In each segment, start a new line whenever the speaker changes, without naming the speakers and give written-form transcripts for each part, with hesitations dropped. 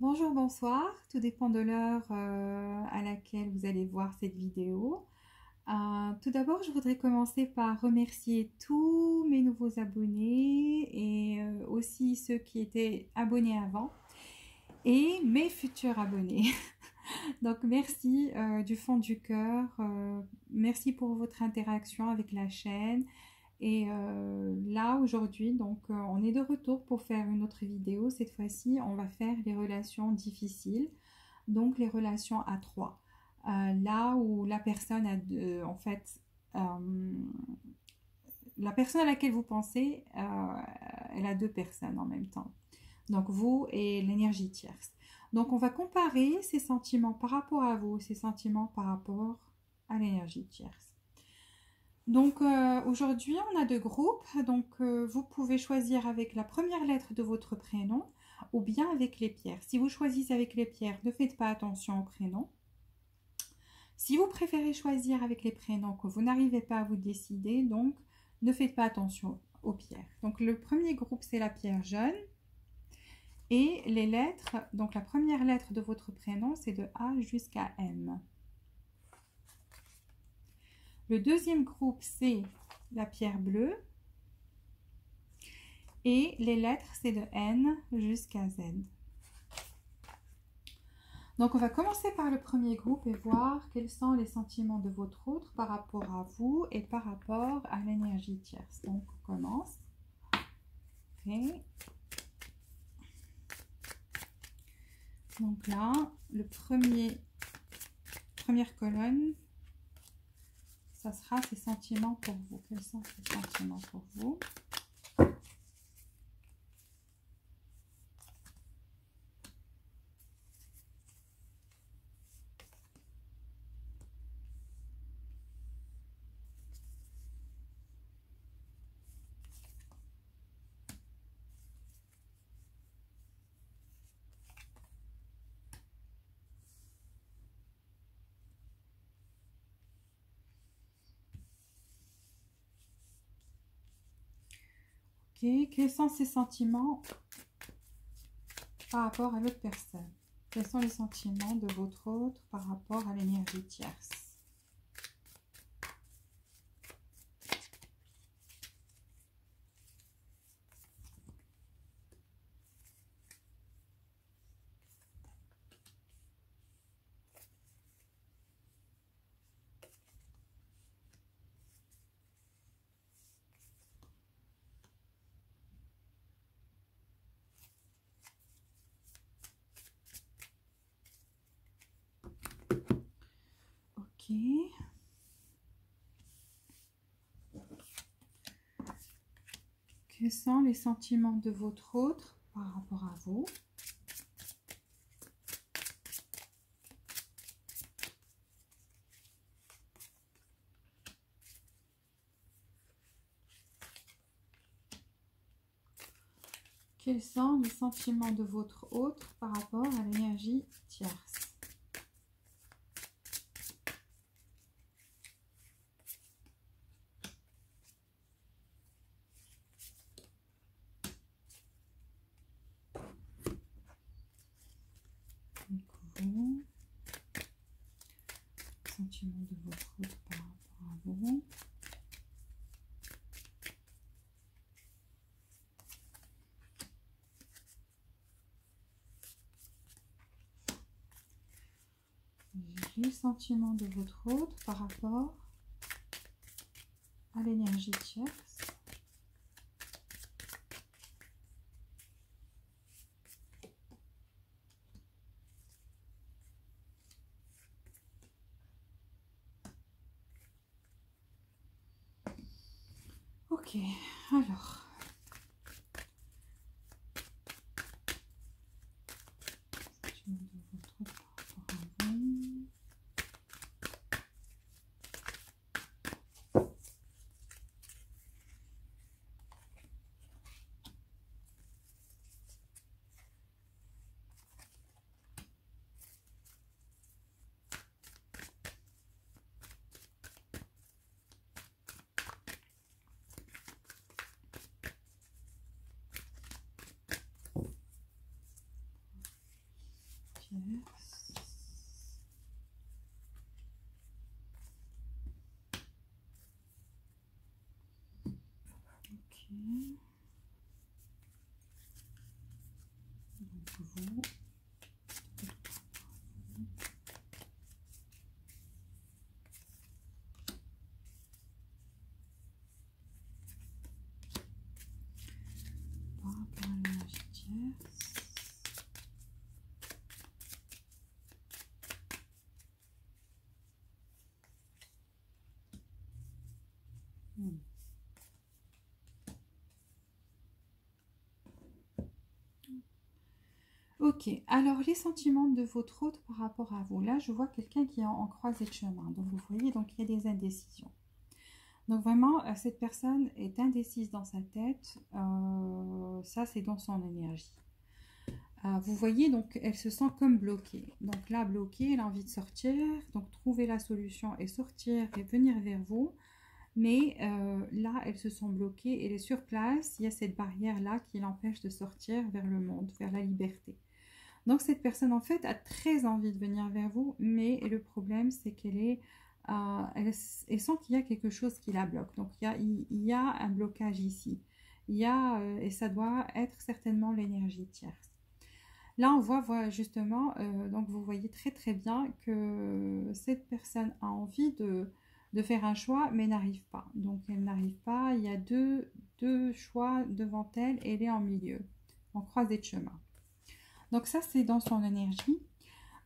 Bonjour, bonsoir, tout dépend de l'heure à laquelle vous allez voir cette vidéo. Tout d'abord, je voudrais commencer par remercier tous mes nouveaux abonnés et aussi ceux qui étaient abonnés avant et mes futurs abonnés. Donc merci du fond du cœur, merci pour votre interaction avec la chaîne. Et là aujourd'hui, donc on est de retour pour faire une autre vidéo. Cette fois-ci, on va faire les relations difficiles, donc les relations à trois. Là où la personne a en fait, la personne à laquelle vous pensez, elle a deux personnes en même temps. Donc vous et l'énergie tierce. Donc on va comparer ces sentiments par rapport à vous, ces sentiments par rapport à l'énergie tierce. Donc aujourd'hui, on a deux groupes. Donc vous pouvez choisir avec la première lettre de votre prénom ou bien avec les pierres. Si vous choisissez avec les pierres, ne faites pas attention au prénom. Si vous préférez choisir avec les prénoms que vous n'arrivez pas à vous décider, donc ne faites pas attention aux pierres. Donc le premier groupe, c'est la pierre jaune. Et les lettres, donc la première lettre de votre prénom, c'est de A jusqu'à M. Le deuxième groupe, c'est la pierre bleue. Et les lettres, c'est de N jusqu'à Z. Donc, on va commencer par le premier groupe et voir quels sont les sentiments de votre autre par rapport à vous et par rapport à l'énergie tierce. Donc, on commence. Okay. Donc là, première colonne, ça sera ces sentiments pour vous. Quels sont ces sentiments pour vous? Okay. Quels sont ces sentiments par rapport à l'autre personne? Quels sont les sentiments de votre autre par rapport à l'énergie tierce? Ok. Quels sont les sentiments de votre autre par rapport à vous? Quels sont les sentiments de votre autre par rapport à l'énergie tierce? Vous, sentiments de votre autre par rapport à vous. Les sentiments de votre autre par rapport à l'énergie tierce. Ok, alors. Sentiments de votre autre par rapport à vous. tierce. Ok. Donc vous. Par rapport à l'énergie tierce. Ok, alors les sentiments de votre hôte par rapport à vous. Là, je vois quelqu'un qui est en croisée de chemin. Donc, vous voyez, donc il y a des indécisions. Donc, vraiment, cette personne est indécise dans sa tête. Ça, c'est dans son énergie. Vous voyez, donc, elle se sent comme bloquée. Donc là, bloquée, elle a envie de sortir. Donc, trouver la solution et sortir et venir vers vous. Mais là, elle se sent bloquée. Elle est sur place. Il y a cette barrière-là qui l'empêche de sortir vers le monde, vers la liberté. Donc cette personne en fait a très envie de venir vers vous, mais le problème c'est qu'elle est, elle sent qu'il y a quelque chose qui la bloque. Donc il y a un blocage ici. Il y a, et ça doit être certainement l'énergie tierce. Là on voit justement, donc vous voyez très très bien que cette personne a envie de faire un choix, mais n'arrive pas. Donc elle n'arrive pas, il y a deux choix devant elle et elle est en milieu, en croisée de chemin. Donc ça, c'est dans son énergie.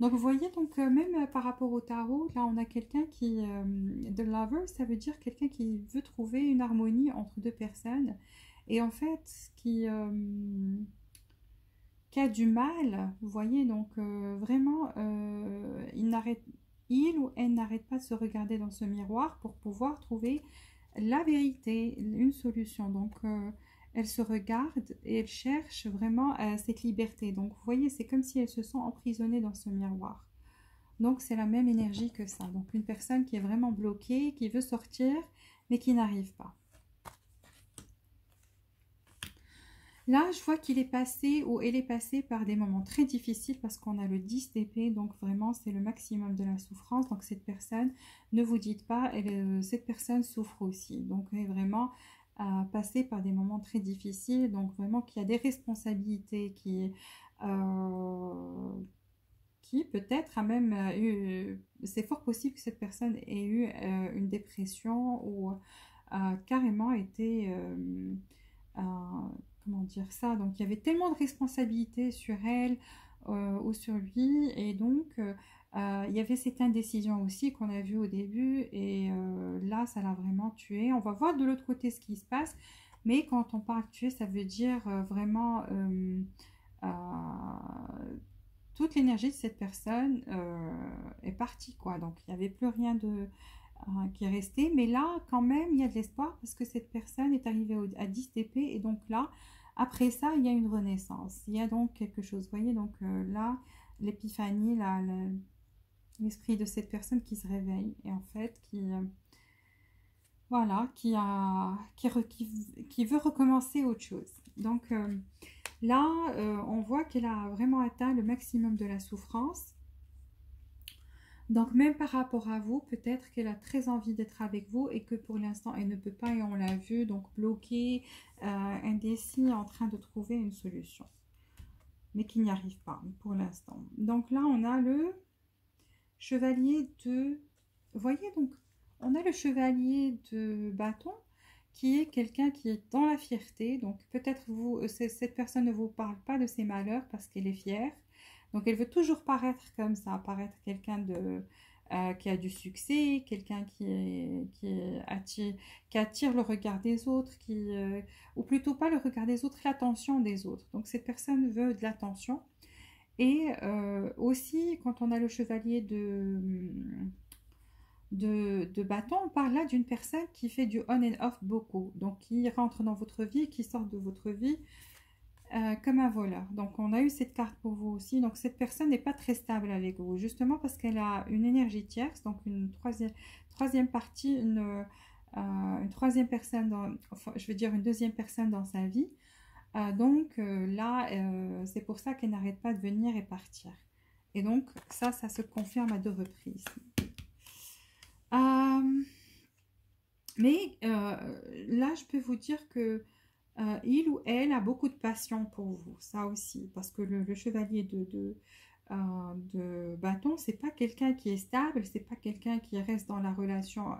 Donc vous voyez, donc même par rapport au tarot, là on a quelqu'un qui, the lover, ça veut dire quelqu'un qui veut trouver une harmonie entre deux personnes et en fait qui a du mal, vous voyez, donc vraiment, il ou elle n'arrête pas de se regarder dans ce miroir pour pouvoir trouver la vérité, une solution. Donc elle se regarde et elle cherche vraiment cette liberté. Donc vous voyez, c'est comme si elle se sent emprisonnée dans ce miroir. Donc c'est la même énergie que ça. Donc une personne qui est vraiment bloquée, qui veut sortir, mais qui n'arrive pas. Là, je vois qu'il est passé ou elle est passée par des moments très difficiles parce qu'on a le 10 d'épée, donc vraiment c'est le maximum de la souffrance. Donc cette personne, ne vous dites pas, cette personne souffre aussi. Donc elle est vraiment passé par des moments très difficiles, donc vraiment qu'il y a des responsabilités qui peut-être a même eu, c'est fort possible que cette personne ait eu une dépression ou carrément été euh, comment dire ça, donc il y avait tellement de responsabilités sur elle ou sur lui et donc il y avait cette indécision aussi qu'on a vue au début et là ça l'a vraiment tué. On va voir de l'autre côté ce qui se passe, mais quand on parle tuer ça veut dire vraiment euh, toute l'énergie de cette personne est partie quoi, donc il n'y avait plus rien qui est resté, mais là quand même il y a de l'espoir parce que cette personne est arrivée à 10 TP et donc là après ça il y a une renaissance, il y a donc quelque chose, vous voyez, donc là l'épiphanie, l'esprit de cette personne qui se réveille et en fait voilà, qui veut recommencer autre chose. Donc là on voit qu'elle a vraiment atteint le maximum de la souffrance. Donc même par rapport à vous, peut-être qu'elle a très envie d'être avec vous et que pour l'instant elle ne peut pas et on l'a vu, donc bloquée, indécis, en train de trouver une solution. Mais qui n'y arrive pas pour l'instant. Donc là on a le chevalier de... Vous voyez, donc on a le chevalier de bâton qui est quelqu'un qui est dans la fierté. Donc peut-être cette personne ne vous parle pas de ses malheurs parce qu'elle est fière. Donc elle veut toujours paraître comme ça, paraître quelqu'un qui a du succès, quelqu'un qui attire le regard des autres, ou plutôt pas le regard des autres, l'attention des autres. Donc cette personne veut de l'attention. Et aussi, quand on a le chevalier de bâton, on parle là d'une personne qui fait du on and off beaucoup. Donc qui rentre dans votre vie, qui sort de votre vie. Comme un voleur. Donc on a eu cette carte pour vous aussi. Donc cette personne n'est pas très stable avec vous, justement parce qu'elle a une énergie tierce, donc une troisième partie, une troisième personne, enfin, je veux dire une deuxième personne dans sa vie. Donc là, c'est pour ça qu'elle n'arrête pas de venir et partir. Et donc, ça se confirme à 2 reprises. Euh, mais là, je peux vous dire que il ou elle a beaucoup de passion pour vous, ça aussi, parce que le chevalier de bâton, c'est pas quelqu'un qui est stable, c'est pas quelqu'un qui reste dans la relation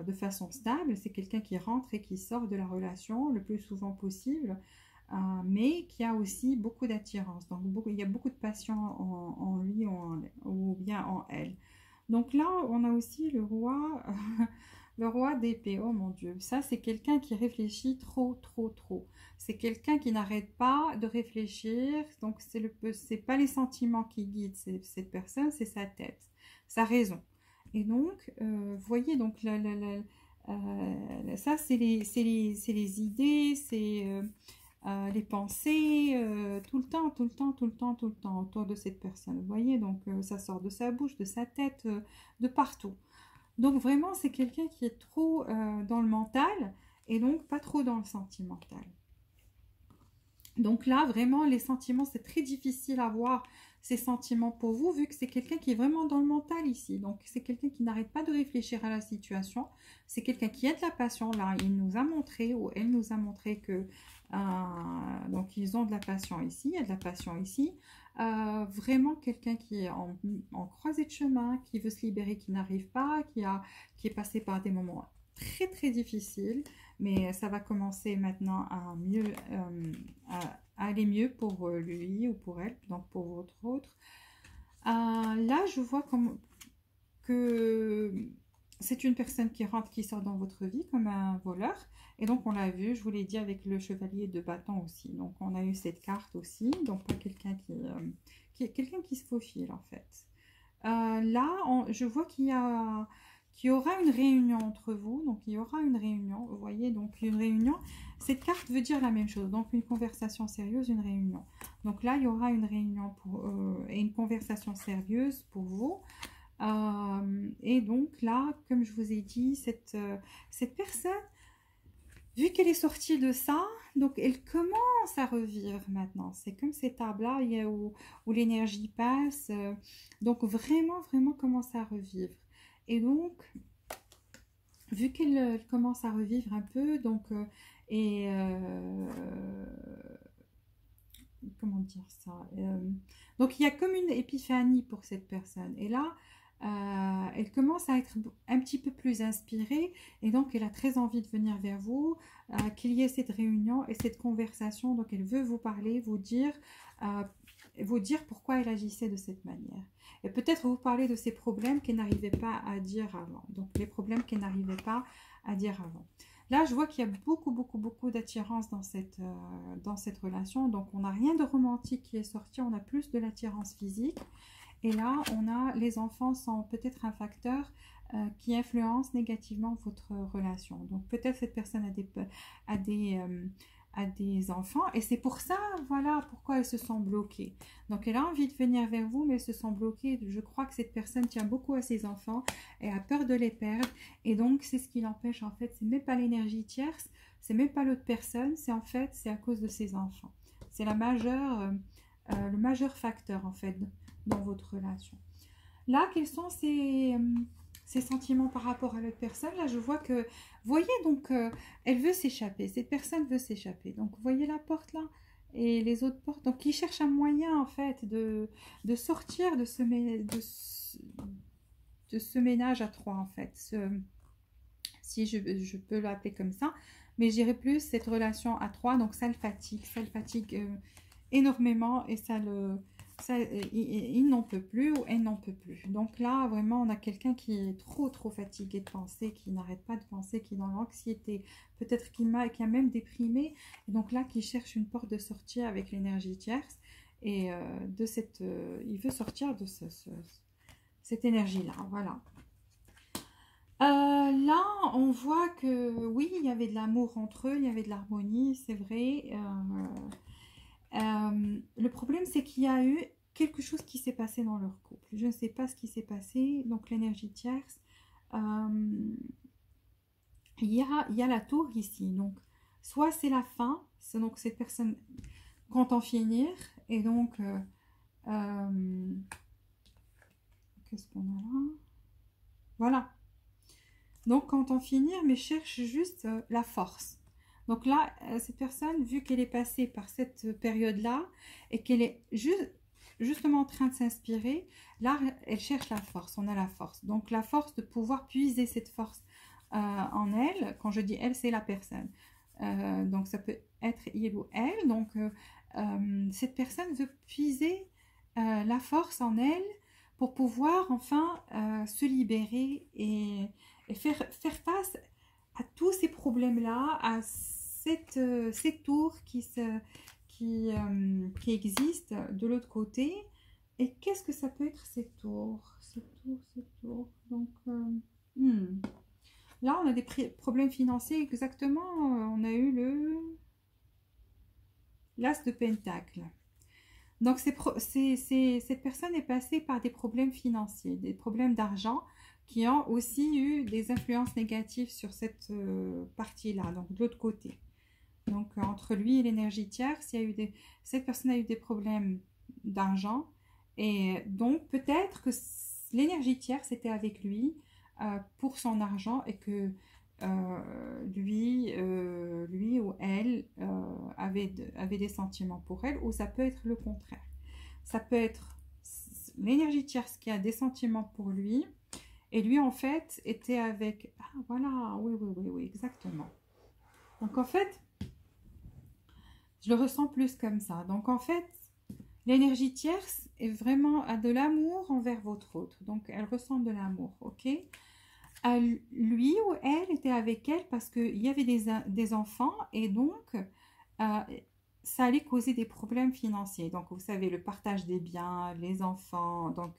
de façon stable, c'est quelqu'un qui rentre et qui sort de la relation le plus souvent possible, mais qui a aussi beaucoup d'attirance. Donc il y a beaucoup de passion en lui ou bien en elle. Donc là, on a aussi le roi, le roi d'épée. Oh mon Dieu, ça c'est quelqu'un qui réfléchit trop, trop, trop. C'est quelqu'un qui n'arrête pas de réfléchir. Donc c'est pas les sentiments qui guident cette personne, c'est sa tête, sa raison. Et donc, vous voyez, donc ça c'est les idées, c'est les pensées, tout le temps, tout le temps, tout le temps, tout le temps autour de cette personne. Vous voyez, donc ça sort de sa bouche, de sa tête, de partout. Donc vraiment, c'est quelqu'un qui est trop dans le mental et donc pas trop dans le sentimental. Donc là, vraiment, les sentiments, c'est très difficile à voir ces sentiments pour vous, vu que c'est quelqu'un qui est vraiment dans le mental ici. Donc c'est quelqu'un qui n'arrête pas de réfléchir à la situation. C'est quelqu'un qui a de la passion. Là, il nous a montré, ou elle nous a montré que donc ils ont de la passion ici, il y a de la passion ici. Vraiment quelqu'un qui est en croisée de chemin, qui veut se libérer, qui n'arrive pas, qui est passé par des moments très très difficiles, mais ça va commencer maintenant à mieux, à aller mieux pour lui ou pour elle, donc pour votre autre. Là, je vois que c'est une personne qui rentre, qui sort dans votre vie comme un voleur. Et donc, on l'a vu, je vous l'ai dit, avec le chevalier de bâton aussi. Donc, on a eu cette carte aussi. Donc, pas quelqu'un quelqu'un qui se faufile, en fait. Là, je vois qu'il y aura une réunion entre vous. Donc, il y aura une réunion. Vous voyez, donc une réunion. Cette carte veut dire la même chose. Donc, une conversation sérieuse, une réunion. Donc là, il y aura une réunion et une conversation sérieuse pour vous. Et donc là, comme je vous ai dit, cette personne, vu qu'elle est sortie de ça, donc elle commence à revivre maintenant. C'est comme ces tables-là où l'énergie passe. Donc vraiment, vraiment commence à revivre. Et donc, vu qu'elle commence à revivre un peu, donc, comment dire ça, donc il y a comme une épiphanie pour cette personne. Et là, elle commence à être un petit peu plus inspirée et donc elle a très envie de venir vers vous, qu'il y ait cette réunion et cette conversation. Donc elle veut vous parler, vous dire pourquoi elle agissait de cette manière. Et peut-être vous parler de ces problèmes qu'elle n'arrivait pas à dire avant. Donc les problèmes qu'elle n'arrivait pas à dire avant. Là, je vois qu'il y a beaucoup, beaucoup, beaucoup d'attirance dans cette relation. Donc, on n'a rien de romantique qui est sorti. On a plus de l'attirance physique. Et là, les enfants sont peut-être un facteur qui influence négativement votre relation. Donc, peut-être cette personne a des enfants. Et c'est pour ça, voilà, pourquoi elles se sont bloquées. Donc, elle a envie de venir vers vous, mais elles se sont bloquées. Je crois que cette personne tient beaucoup à ses enfants et a peur de les perdre. Et donc, c'est ce qui l'empêche, en fait. C'est même pas l'énergie tierce, c'est même pas l'autre personne. C'est en fait, c'est à cause de ses enfants. C'est le majeur facteur, en fait, dans votre relation. Là, quels sont ces sentiments par rapport à l'autre personne? Là, je vois que, vous voyez, donc, elle veut s'échapper. Cette personne veut s'échapper. Donc, vous voyez la porte là et les autres portes. Donc, il cherche un moyen, en fait, de sortir de ce ménage à trois, en fait. Si je peux l'appeler comme ça. Mais j'irai plus cette relation à trois. Donc, ça le fatigue énormément et il n'en peut plus ou elle n'en peut plus. Donc là, vraiment, on a quelqu'un qui est trop, trop fatigué de penser, qui n'arrête pas de penser, qui est dans l'anxiété, peut-être qui a même déprimé. Et donc là, qui cherche une porte de sortie avec l'énergie tierce. Et il veut sortir de cette énergie-là. Voilà. Là, on voit que oui, il y avait de l'amour entre eux, il y avait de l'harmonie, c'est vrai. Le problème, c'est qu'il y a eu quelque chose qui s'est passé dans leur couple. Je ne sais pas ce qui s'est passé. Donc, l'énergie tierce. Il y a la tour ici. Donc, soit c'est la fin. C'est donc cette personne compte en finir. Et donc, qu'est-ce qu'on a là? Voilà. Donc, quand on finit, mais cherche juste la force. Donc là, cette personne, vu qu'elle est passée par cette période-là et qu'elle est justement en train de s'inspirer, là, elle cherche la force. On a la force. Donc, la force de pouvoir puiser cette force en elle. Quand je dis elle, c'est la personne. Donc, ça peut être il ou elle. Donc, cette personne veut puiser la force en elle pour pouvoir enfin se libérer et faire face à tous ces problèmes-là, à ces tours qui existent de l'autre côté. Et qu'est-ce que ça peut être ces tours? Ces tours. Donc, là, on a des problèmes financiers exactement. On a eu l'as de pentacle. Donc, cette personne est passée par des problèmes financiers, des problèmes d'argent qui ont aussi eu des influences négatives sur cette partie-là, donc de l'autre côté. Donc, entre lui et l'énergie tierce, cette personne a eu des problèmes d'argent. Et donc, peut-être que l'énergie tierce était avec lui pour son argent et que lui ou elle avait des sentiments pour elle, ou ça peut être le contraire. Ça peut être l'énergie tierce qui a des sentiments pour lui, et lui en fait était avec... Ah voilà, oui, exactement. Donc en fait, je le ressens plus comme ça. Donc en fait, l'énergie tierce est vraiment a de l'amour envers votre autre. Donc elle ressent de l'amour, ok? Lui ou elle était avec elle parce qu'il y avait des enfants et donc ça allait causer des problèmes financiers. Donc vous savez, le partage des biens, les enfants, donc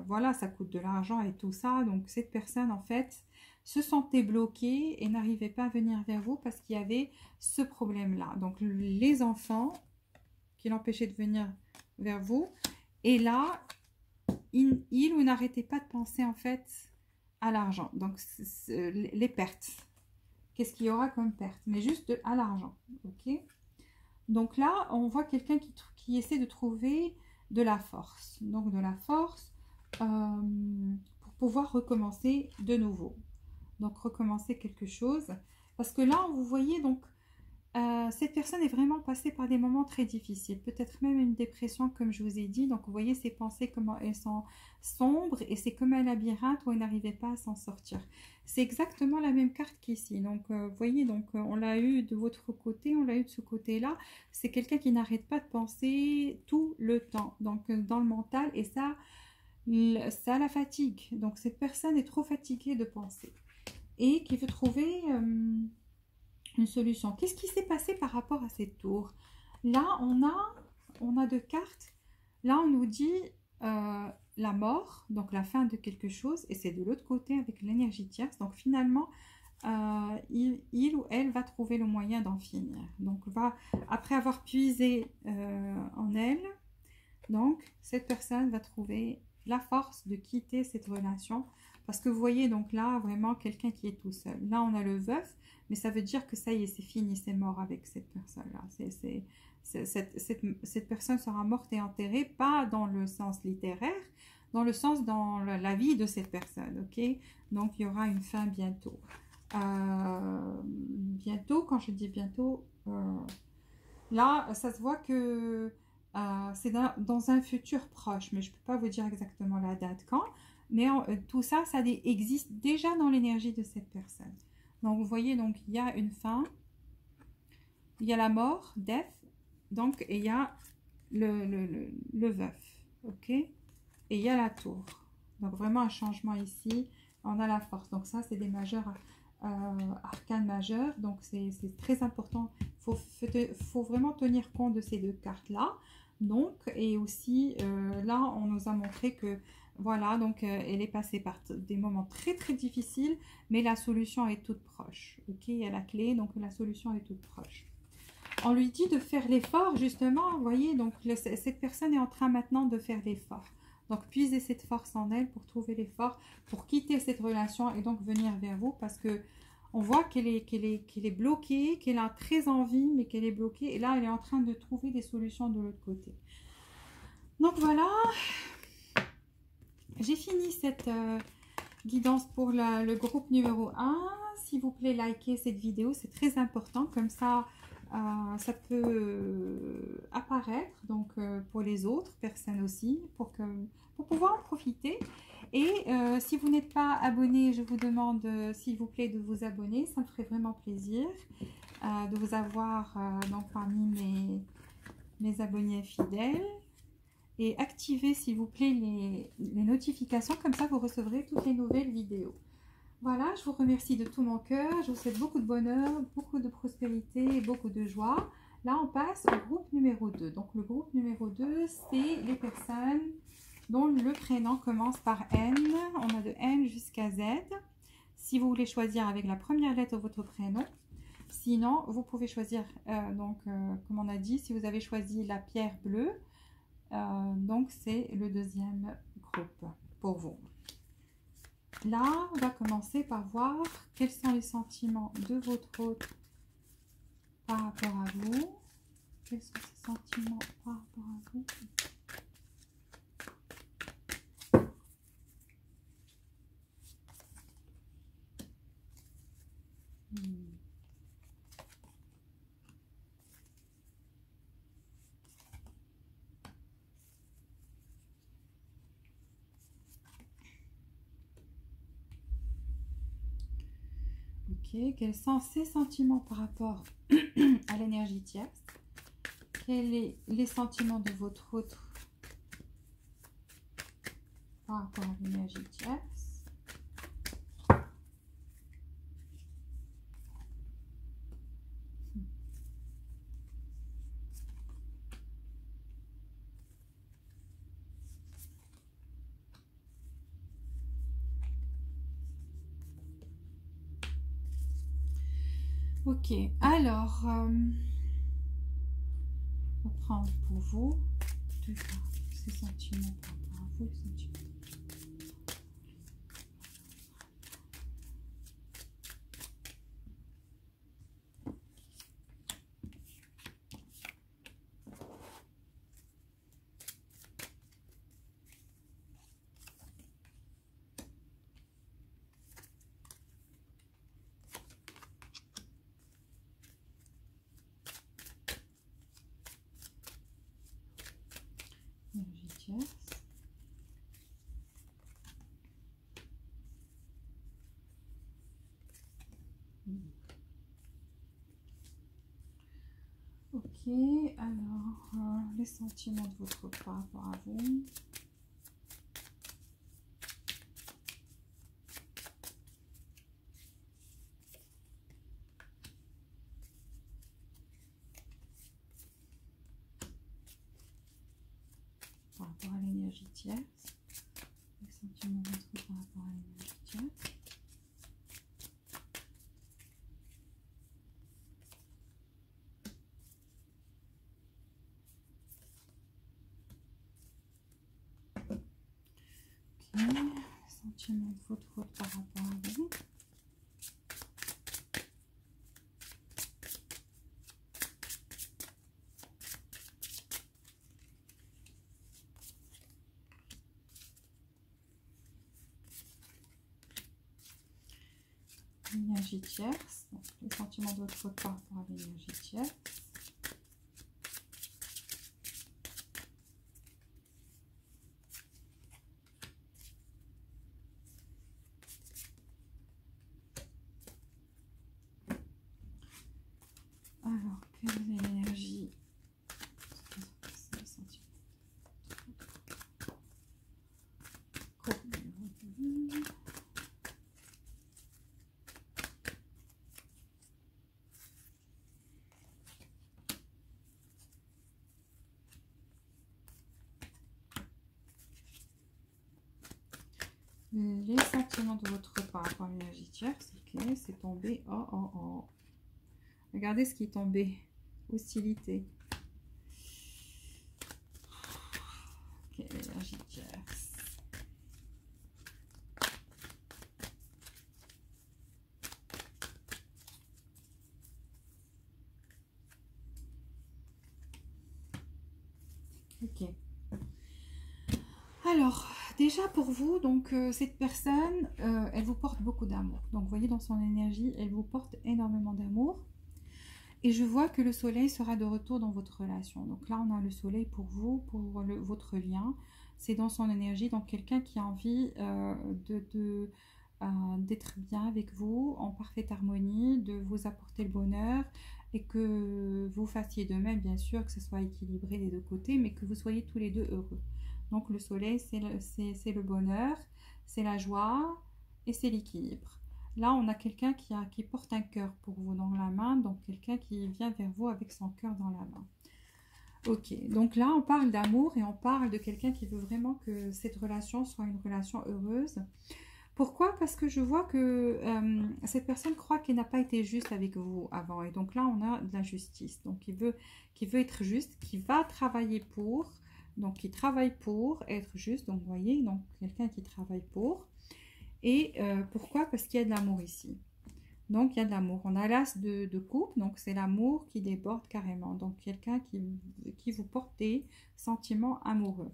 voilà, ça coûte de l'argent et tout ça. Donc cette personne en fait se sentait bloquée et n'arrivait pas à venir vers vous parce qu'il y avait ce problème-là. Donc les enfants qui l'empêchaient de venir vers vous, et là, il ou n'arrêtait pas de penser en fait à l'argent. Donc, les pertes. Qu'est-ce qu'il y aura comme perte? Mais juste à l'argent. Ok? Donc là, on voit quelqu'un qui essaie de trouver de la force. Donc, de la force pour pouvoir recommencer de nouveau. Donc, recommencer quelque chose. Parce que là, vous voyez, donc, cette personne est vraiment passée par des moments très difficiles, peut-être même une dépression comme je vous ai dit. Donc vous voyez ses pensées, comment elles sont sombres, et c'est comme un labyrinthe où elle n'arrivait pas à s'en sortir. C'est exactement la même carte qu'ici. Donc vous voyez, donc on l'a eu de votre côté, on l'a eu de ce côté-là. C'est quelqu'un qui n'arrête pas de penser tout le temps, donc dans le mental, et ça la fatigue. Donc cette personne est trop fatiguée de penser et qui veut trouver une solution. Qu'est-ce qui s'est passé par rapport à cette tour? Là, on a deux cartes. Là, on nous dit la mort, donc la fin de quelque chose, et c'est de l'autre côté avec l'énergie tierce. Donc finalement, il ou elle va trouver le moyen d'en finir. Donc après avoir puisé en elle, donc cette personne va trouver la force de quitter cette relation. Parce que vous voyez, donc là, vraiment, quelqu'un qui est tout seul. Là, on a le veuf, mais ça veut dire que ça y est, c'est fini, c'est mort avec cette personne-là. Cette personne sera morte et enterrée, pas dans le sens littéraire, dans le sens dans la vie de cette personne, ok? Donc, il y aura une fin bientôt. Bientôt, quand je dis bientôt, là, ça se voit que c'est dans un futur proche, mais je ne peux pas vous dire exactement la date quand. Mais tout ça, ça existe déjà dans l'énergie de cette personne. Donc, vous voyez, donc il y a une fin, il y a la mort, death, donc, et il y a le veuf, ok? Et il y a la tour. Donc, vraiment un changement ici. On a la force. Donc, ça, c'est des majeurs, arcanes majeurs. Donc, c'est très important. Il faut vraiment tenir compte de ces deux cartes-là. Donc, et aussi, là, on nous a montré que voilà, donc elle est passée par des moments très très difficiles, mais la solution est toute proche. Ok, il y a la clé, donc la solution est toute proche. On lui dit de faire l'effort, justement, vous voyez, donc cette personne est en train maintenant de faire l'effort. Donc puiser cette force en elle pour trouver l'effort, pour quitter cette relation et donc venir vers vous, parce que on voit qu'elle est bloquée, qu'elle a très envie, mais qu'elle est bloquée. Et là, elle est en train de trouver des solutions de l'autre côté. Donc voilà. J'ai fini cette guidance pour le groupe numéro 1. S'il vous plaît, likez cette vidéo, c'est très important. Comme ça, ça peut apparaître donc, pour les autres personnes aussi, pour pouvoir en profiter. Et si vous n'êtes pas abonné, je vous demande s'il vous plaît de vous abonner. Ça me ferait vraiment plaisir de vous avoir donc, parmi mes abonnés fidèles. Et activez s'il vous plaît les notifications, comme ça vous recevrez toutes les nouvelles vidéos. Voilà, je vous remercie de tout mon cœur, je vous souhaite beaucoup de bonheur, beaucoup de prospérité et beaucoup de joie. Là on passe au groupe numéro 2. Donc le groupe numéro 2, c'est les personnes dont le prénom commence par N. On a de N jusqu'à Z. Si vous voulez choisir avec la première lettre de votre prénom, sinon vous pouvez choisir, comme on a dit, si vous avez choisi la pierre bleue, donc c'est le deuxième groupe pour vous. Là, on va commencer par voir quels sont les sentiments de votre hôte par rapport à vous. Quels sont ces sentiments par rapport à vous? Ok, quels sont ces sentiments par rapport à l'énergie tierce? Quels sont les sentiments de votre autre par rapport à l'énergie tierce? Ok, alors, on va prendre pour vous ces sentiments par rapport à vous, les sentiments. Énergie tierce. Ok, alors les sentiments de votre autre par rapport à vous. Par rapport à l'énergie tierce. Les sentiments de votre autre par rapport à l'énergie tierce. Les sentiments de votre autre par rapport à vous. L'énergie tierce, donc les sentiments de votre autre par rapport à l'énergie tierce. Alors, quelle est l'énergie? Les sentiments de votre par rapport à l'énergie tierce, ok, c'est tombé. Oh, oh, oh. Regardez ce qui est tombé. Hostilité. Ok, l'énergie tierce. Ok. Alors, déjà pour vous, donc cette personne, elle vous porte beaucoup d'amour. Donc vous voyez dans son énergie, elle vous porte énormément d'amour. Et je vois que le soleil sera de retour dans votre relation. Donc là, on a le soleil pour vous, pour votre lien. C'est dans son énergie, donc quelqu'un qui a envie d'être bien avec vous, en parfaite harmonie, de vous apporter le bonheur et que vous fassiez de même, bien sûr, que ce soit équilibré des deux côtés, mais que vous soyez tous les deux heureux. Donc le soleil, c'est le bonheur, c'est la joie et c'est l'équilibre. Là, on a quelqu'un qui porte un cœur pour vous dans la main, donc quelqu'un qui vient vers vous avec son cœur dans la main. Ok, donc là, on parle d'amour et on parle de quelqu'un qui veut vraiment que cette relation soit une relation heureuse. Pourquoi? Parce que je vois que cette personne croit qu'elle n'a pas été juste avec vous avant. Et donc là, on a de la justice. Donc, qui veut être juste, qui va travailler pour, donc qui travaille pour être juste. Donc, vous voyez, donc quelqu'un qui travaille pour. Et pourquoi? Parce qu'il y a de l'amour ici. Donc, il y a de l'amour. On a l'as de coupe, donc c'est l'amour qui déborde carrément. Donc, quelqu'un qui vous porte des sentiments amoureux.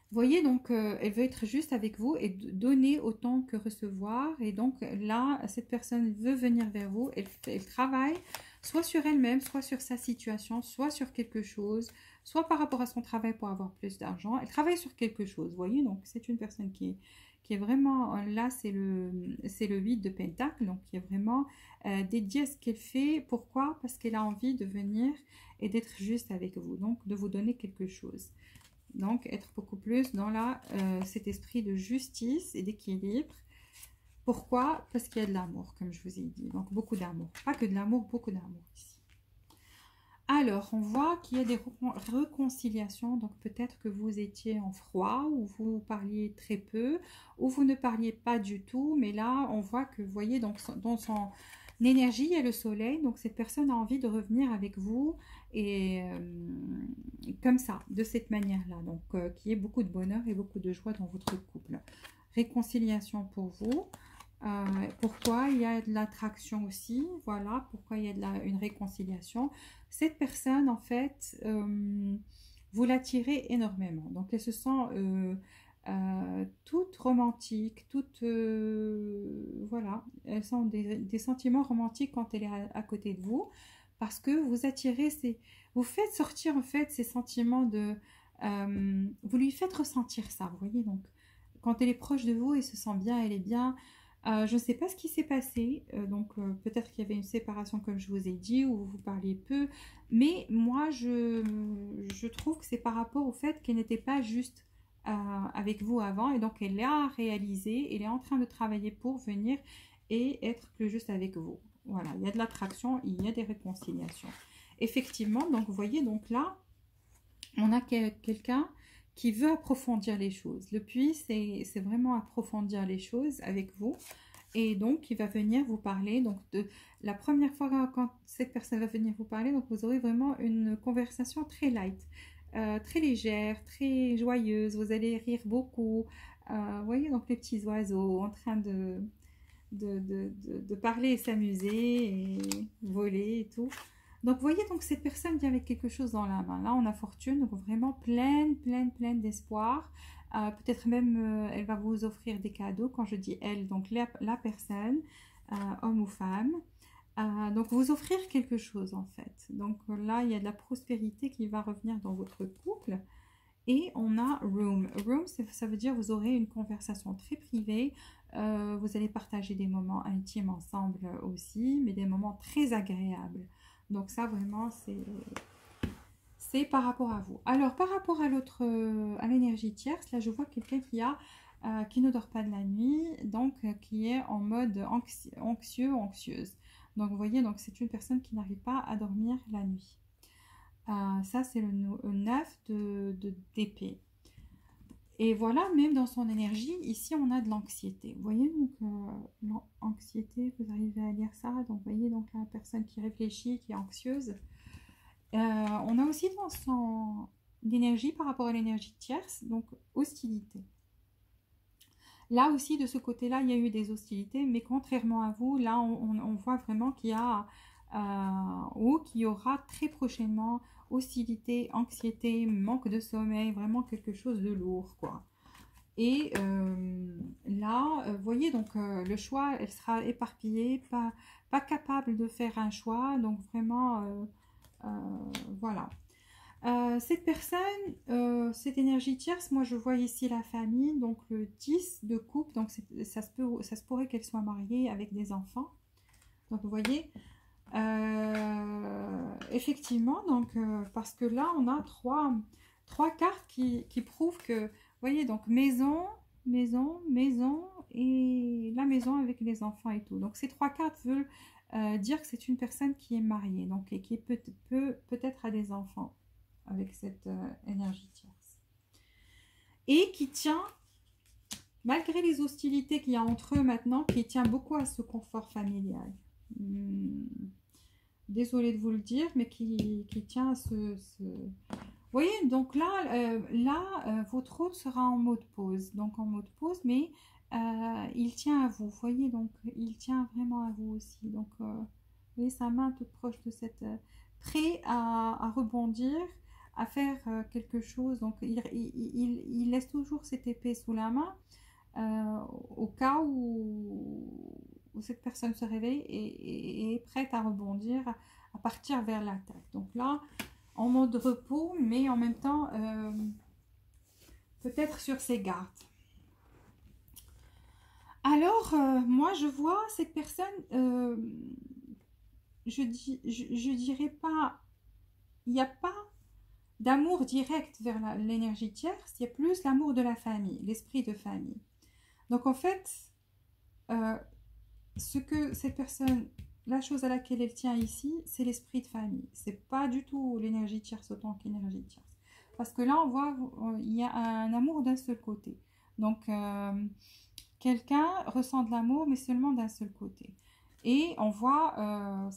Vous voyez, donc, elle veut être juste avec vous et donner autant que recevoir. Et donc, là, cette personne veut venir vers vous. Elle travaille soit sur elle-même, soit sur sa situation, soit sur quelque chose, soit par rapport à son travail pour avoir plus d'argent. Elle travaille sur quelque chose, vous voyez. Donc, c'est une personne qui est vraiment, là, c'est le 8 de Pentacle, donc qui est vraiment dédiée à ce qu'elle fait. Pourquoi? Parce qu'elle a envie de venir et d'être juste avec vous, donc de vous donner quelque chose. Donc, être beaucoup plus dans cet esprit de justice et d'équilibre. Pourquoi? Parce qu'il y a de l'amour, comme je vous ai dit. Donc, beaucoup d'amour. Pas que de l'amour, beaucoup d'amour ici. Alors, on voit qu'il y a des réconciliations. Donc, peut-être que vous étiez en froid, ou vous parliez très peu, ou vous ne parliez pas du tout. Mais là, on voit que, vous voyez, donc, dans son énergie, il y a le soleil. Donc, cette personne a envie de revenir avec vous. Et comme ça, de cette manière-là. Donc, qu'il y ait beaucoup de bonheur et beaucoup de joie dans votre couple. Réconciliation pour vous. Pourquoi il y a de l'attraction aussi, voilà, pourquoi il y a une réconciliation. Cette personne, en fait, vous l'attirez énormément. Donc, elle se sent toute romantique, voilà, elles sont des sentiments romantiques quand elle est à côté de vous, parce que vous attirez, vous faites sortir, en fait, ces sentiments vous lui faites ressentir ça, vous voyez, donc, quand elle est proche de vous, elle se sent bien, elle est bien. Je ne sais pas ce qui s'est passé, donc peut-être qu'il y avait une séparation comme je vous ai dit, ou vous parliez peu, mais moi je trouve que c'est par rapport au fait qu'elle n'était pas juste avec vous avant, et donc elle l'a réalisé, elle est en train de travailler pour venir et être plus juste avec vous. Voilà, il y a de l'attraction, il y a des réconciliations. Effectivement, donc vous voyez, donc là, on a quelqu'un qui veut approfondir les choses. Le puits, c'est vraiment approfondir les choses avec vous. Et donc, il va venir vous parler. Donc, la première fois quand cette personne va venir vous parler, donc vous aurez vraiment une conversation très light, très légère, très joyeuse. Vous allez rire beaucoup. Vous voyez, donc les petits oiseaux en train de parler et s'amuser et voler et tout. Donc, vous voyez, donc cette personne vient avec quelque chose dans la main. Là, on a fortune, donc vraiment pleine d'espoir. Peut-être même, elle va vous offrir des cadeaux. Quand je dis elle, donc la personne, homme ou femme. Donc, vous offrir quelque chose, en fait. Donc, là, il y a de la prospérité qui va revenir dans votre couple. Et on a room. Room, ça veut dire vous aurez une conversation très privée. Vous allez partager des moments intimes ensemble aussi, mais des moments très agréables. Donc ça, vraiment, c'est par rapport à vous. Alors, par rapport à à l'énergie tierce, là, je vois quelqu'un qui ne dort pas de la nuit, donc qui est en mode anxieuse. Donc, vous voyez, donc c'est une personne qui n'arrive pas à dormir la nuit. Ça, c'est le 9 d'épée. Et voilà, même dans son énergie, ici, on a de l'anxiété. Vous voyez, donc, l'anxiété, vous arrivez à lire ça. Donc, vous voyez, donc, la personne qui réfléchit, qui est anxieuse. On a aussi dans son énergie, par rapport à l'énergie tierce, donc, hostilité. Là aussi, de ce côté-là, il y a eu des hostilités, mais contrairement à vous, là, on voit vraiment qu'il y a ou qu'il y aura très prochainement hostilité, anxiété, manque de sommeil, vraiment quelque chose de lourd, quoi. Et là, vous voyez, donc le choix, elle sera éparpillée, pas capable de faire un choix, donc vraiment, voilà. Cette personne, cette énergie tierce, moi je vois ici la famille, donc le 10 de coupe, donc ça se pourrait qu'elle soit mariée avec des enfants. Donc vous voyez, effectivement, donc parce que là on a trois cartes qui prouvent que, vous voyez, donc maison, maison, maison et la maison avec les enfants et tout. Donc ces trois cartes veulent dire que c'est une personne qui est mariée, donc et qui peut-être a des enfants avec cette énergie tierce. Et qui tient, malgré les hostilités qu'il y a entre eux maintenant, qui tient beaucoup à ce confort familial. Désolée de vous le dire, mais qui tient à ce... Vous voyez, donc là, votre autre sera en mode pause. Donc en mode pause, mais il tient à vous. Vous voyez, donc il tient vraiment à vous aussi. Donc, vous voyez, sa main toute proche de cette... prêt à rebondir, à faire quelque chose. Donc il laisse toujours cette épée sous la main au cas où cette personne se réveille et est prête à rebondir, à partir vers l'attaque. Donc là, en mode repos, mais en même temps, peut-être sur ses gardes. Alors, moi, je vois cette personne, je dirais pas, il n'y a pas d'amour direct vers l'énergie tierce, il y a plus l'amour de la famille, l'esprit de famille. Donc en fait, ce que cette personne, la chose à laquelle elle tient ici, c'est l'esprit de famille. C'est pas du tout l'énergie tierce autant qu'énergie tierce. Parce que là, on voit, il y a un amour d'un seul côté. Donc, quelqu'un ressent de l'amour, mais seulement d'un seul côté. Et on voit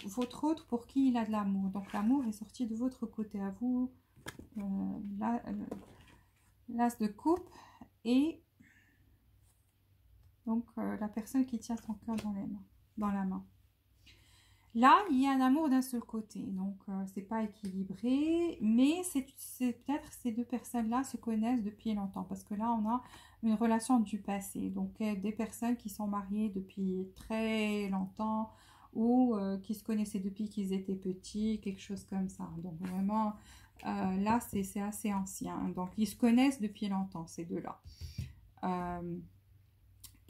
votre autre pour qui il a de l'amour. Donc, l'amour est sorti de votre côté à vous. L'as de coupe et donc la personne qui tient son cœur dans la main. Là, il y a un amour d'un seul côté, donc c'est pas équilibré, mais c'est peut-être ces deux personnes-là se connaissent depuis longtemps, parce que là, on a une relation du passé, donc des personnes qui sont mariées depuis très longtemps, ou qui se connaissaient depuis qu'ils étaient petits, quelque chose comme ça. Donc vraiment, là, c'est assez ancien, donc ils se connaissent depuis longtemps, ces deux-là.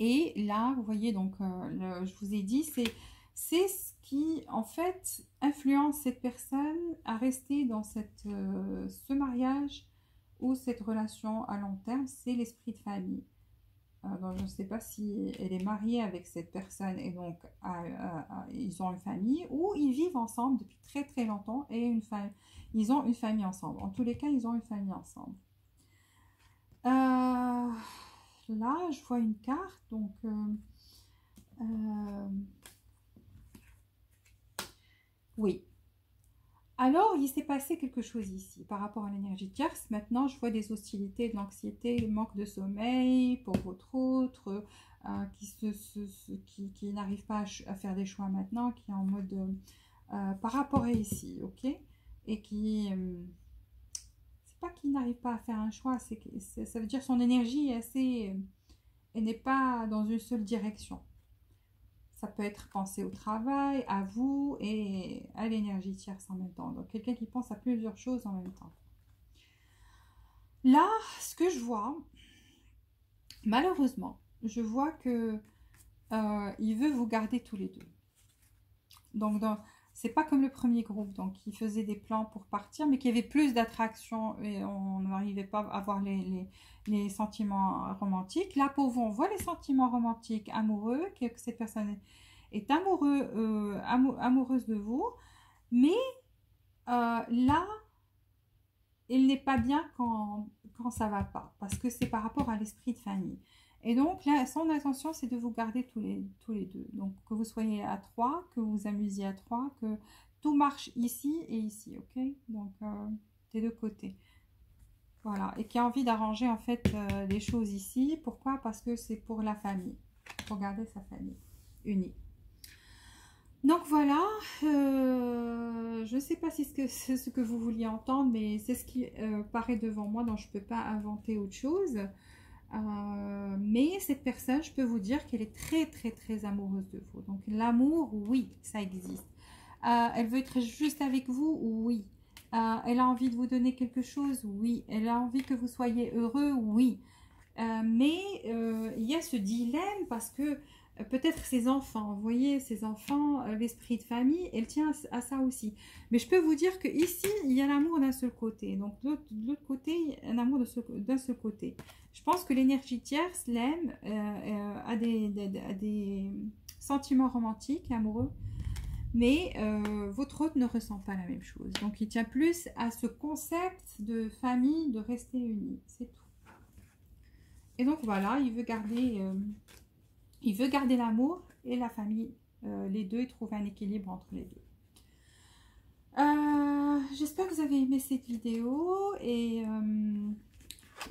Et là, vous voyez, donc, je vous ai dit, c'est ce qui, en fait, influence cette personne à rester dans ce mariage ou cette relation à long terme, c'est l'esprit de famille. Donc, je ne sais pas si elle est mariée avec cette personne et donc ils ont une famille ou ils vivent ensemble depuis très très longtemps et ils ont une famille ensemble. En tous les cas, ils ont une famille ensemble. Là, je vois une carte, donc oui. Alors, il s'est passé quelque chose ici par rapport à l'énergie tierce. Maintenant, je vois des hostilités, de l'anxiété, le manque de sommeil pour votre autre, qui n'arrive pas à faire des choix maintenant, qui est en mode par rapport à ici, ok? Et qui... c'est pas qu'il n'arrive pas à faire un choix, ça veut dire son énergie est assez... elle n'est pas dans une seule direction. Ça peut être pensé au travail, à vous et à l'énergie tierce en même temps. Donc, quelqu'un qui pense à plusieurs choses en même temps. Là, ce que je vois, malheureusement, je vois que il veut vous garder tous les deux. Donc, c'est pas comme le premier groupe, donc qui faisait des plans pour partir, mais qui avait plus d'attraction et on n'arrivait pas à avoir les sentiments romantiques. Là, pour vous, on voit les sentiments romantiques amoureux, que cette personne est amoureuse de vous, mais là, il n'est pas bien quand ça va pas, parce que c'est par rapport à l'esprit de famille. Et donc, là, son intention, c'est de vous garder tous les deux. Donc, que vous soyez à 3, que vous vous amusiez à 3, que tout marche ici et ici, ok? Donc, des deux côtés. Voilà. Et qui a envie d'arranger, en fait, les choses ici. Pourquoi? Parce que c'est pour la famille. Pour garder sa famille unie. Donc voilà, je ne sais pas si c'est ce que vous vouliez entendre, mais c'est ce qui paraît devant moi, donc je ne peux pas inventer autre chose. Mais cette personne, je peux vous dire qu'elle est très très très amoureuse de vous. Donc l'amour, oui, ça existe. Elle veut être juste avec vous, oui. Elle a envie de vous donner quelque chose, oui. Elle a envie que vous soyez heureux, oui. Mais il y a ce dilemme parce que peut-être ses enfants, vous voyez, ses enfants, l'esprit de famille, elle tient à ça aussi. Mais je peux vous dire que ici, il y a l'amour d'un seul côté. Donc de l'autre côté, il y a un amour d'un seul côté. Je pense que l'énergie tierce l'aime, a des sentiments romantiques, amoureux, mais votre hôte ne ressent pas la même chose. Donc il tient plus à ce concept de famille, de rester unis, c'est tout. Et donc voilà, il veut garder l'amour et la famille, les deux, il trouve un équilibre entre les deux. J'espère que vous avez aimé cette vidéo et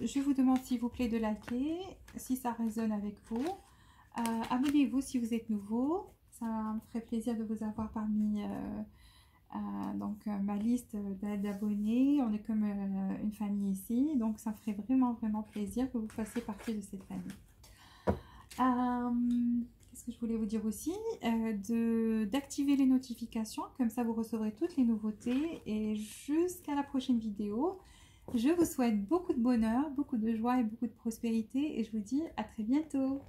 je vous demande s'il vous plaît de liker si ça résonne avec vous. Abonnez-vous si vous êtes nouveau, ça me ferait plaisir de vous avoir parmi ma liste d'abonnés. On est comme une famille ici, donc ça me ferait vraiment vraiment plaisir que vous fassiez partie de cette famille. Qu'est-ce que je voulais vous dire aussi, d'activer les notifications, comme ça vous recevrez toutes les nouveautés. Et jusqu'à la prochaine vidéo, je vous souhaite beaucoup de bonheur, beaucoup de joie et beaucoup de prospérité, et je vous dis à très bientôt.